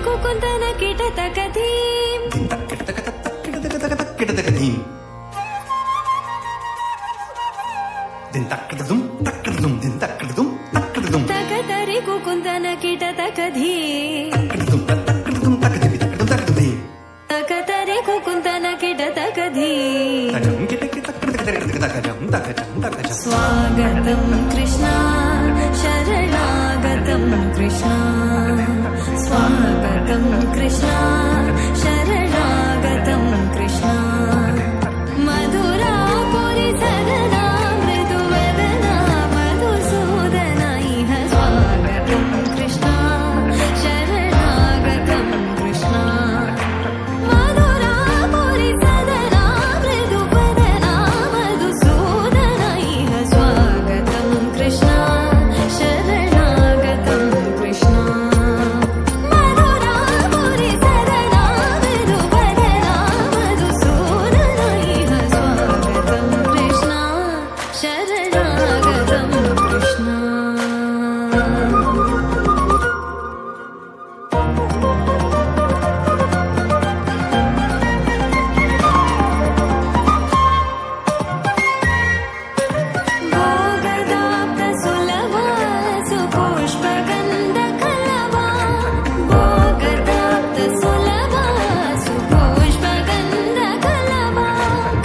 కుకుందన కిటతకధీం కిటతకధీం దిన్ తక్కడదుం తక్కడదుం దిన్ తక్కడదుం తక్కడదుం తకతరి కుకుందన కిటతకధీం తక్కడదుం తక్కదిమి తక్కడదుం తక్కదిమి తకతరి కుకుందన కిటతకధీం స్వాగతం కృష్ణ శరణాగతం కృష్ణ స్వాగతం కృష్ణ శరణాగతం కృష్ణ మధురాపురి సదనా మృదువదనా మధుసూదన ఇహ స్వాగతం కృష్ణ శరణాగతం కృష్ణ మధురాపురి సదనా మృదువదనా మధుసూదన ఇహ స్వాగతం కృష్ణ శరణాగతం కృష్ణ మధురాపురి సదనా మృదువదనా మధుసూదన ఇహ స్వాగతం కృష్ణ శరణాగతం కృష్ణ భోగదాప్త సులభా సుపుష్పగంధకలవా భోగదాప్త సులభా సుపుష్పగంధకలవా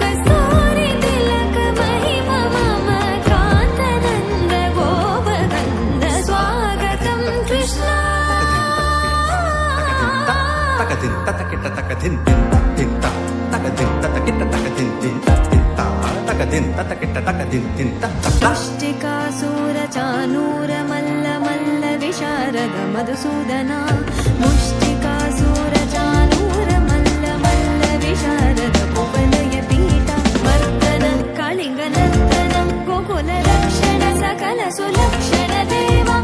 కస్తూరి తిలక మహిమ మమ కాంతనంద గోపగంధ స్వాగతం కృష్ణ తకదిన్ తతకిట తకదిన్ దిన్ తకదిన్ తతకిట తకదిన్ దిన్ తకదిన్ తతకిట తకదిన్ దిన్ ముష్టికాసుర చానూర మల్ల మల్ల విశారద మధుసూదన ముష్టికాసుర చానూర మల్ల మల్ల విశారద ఉపలయ పీఠ వర్ధన కళింగ నర్తన గోకుల రక్షణ సకల సులక్షణ దేవా